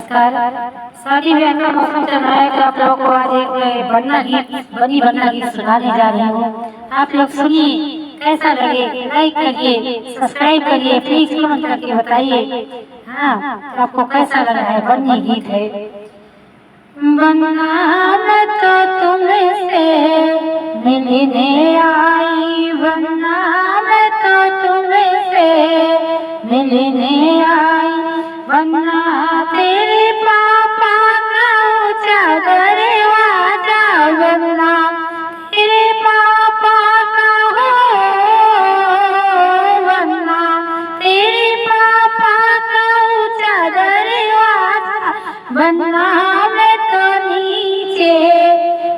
शादी ब्याह का मौसम चल रहा है तो आप लोगों को आज एक बनी बन्ना गीत सुनाने जा रही हूँ। आप लोग सुनिए, कैसा लगे लाइक करिए, सब्सक्राइब करिए, प्लीज कमेंट करके बताइए। हाँ, आपको कैसा लग रहा है? बन्नी गीत है। बन्ना मैं तो तुमसे मिलने आई, बन्ना मैं तो तुमसे मिलने आई, बन्ना तेरे पापा का चादर वाजा, बन्ना तेरे पापा का हो, बन्ना तेरे पापा का चादर वाजा, बन्ना मैं तो नीचे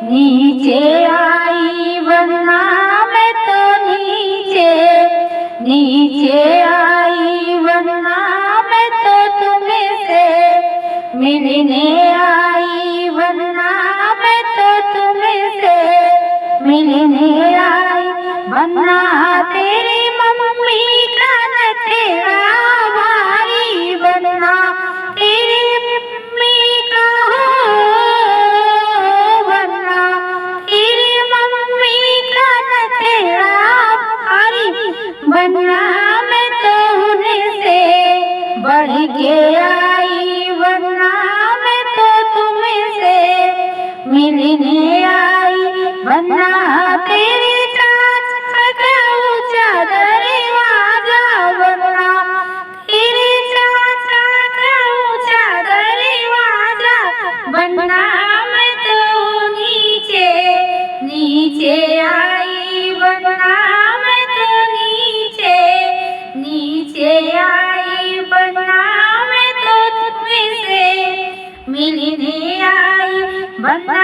नीचे आई, बन्ना मैं तो नीचे नीचे आई, बन्ना मैं तो तुमसे मिलने आई, बन्ना मैं तो तुमसे मिलने आई, बन्ना तेरी मम्मी का नखरा भारी, बन्ना तेरी मम्मी का हो, बन्ना तेरी मम्मी का नखरा भारी, बन्ना मैं तो उनसे बढ़ के आई, बन्ना मैं तो तुमसे मिलने आई, बन्ना तेरी चाचा का चादर वाजा, बन्ना तेरी चाचा का चादर वाजा, बन्ना मैं तो नीचे नीचे आई, बन्ना मैं तो नीचे नीचे आई, बन्ना मैं तो तुमसे मिलने आई, बन्ना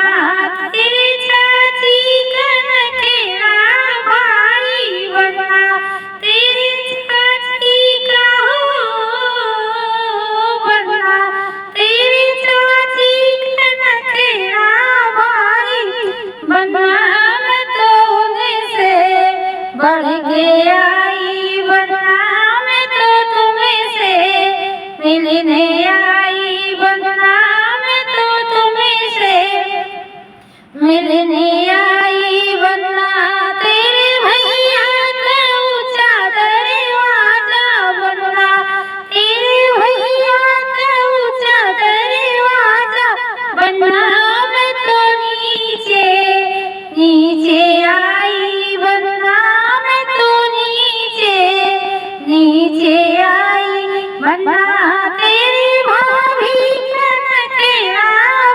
तेरी चाची का नखरा भारी, बन्ना तेरी चाची का हो, बन्ना तेरी चाची का नखरा भारी, बन्ना मैं तो उनसे बढ़ के आई, बन्ना मैं तो तुमसे मिलने आई, बन्ना मैं तो तुमसे मिलने आई, बन्ना तेरे भैया का चादर वाजा, बन्ना तेरे भैया का चादर वाजा, बन्ना मैं तो नीचे नीचे आई, बन्ना मैं तो नीचे नीचे आई, बन्ना तेरी भाभी का नखरा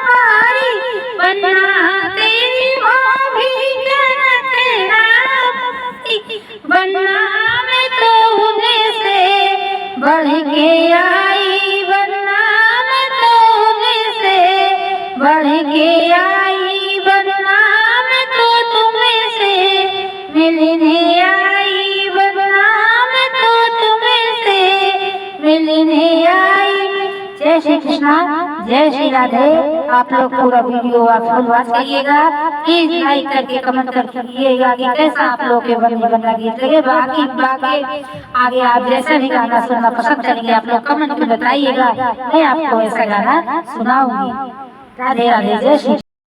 भारी, बन्ना तेरी भाभी का नखरा भारी, बन्ना मैं तो उनसे बढ़ के आई, बन्ना मैं तो उनसे बढ़ के आई, बन्ना मैं तो तुमसे मिलने आई, बन्ना मैं तो तुमसे मिलने आई। जय श्री कृष्णा, जय श्री राधे। आप लोग पूरा वीडियो आप फुल वॉच करिएगा, प्लीज लाइक करके कमेंट करके दिएगा कि कैसा आप लोग के बनी बन्ना गीत लगे। बाकी आगे आप जैसा भी गाना सुनना पसंद करेंगे आप लोग कमेंट में बताइएगा, मैं आपको ऐसा गाना सुनाऊंगी। राधे राधे, जय श्री।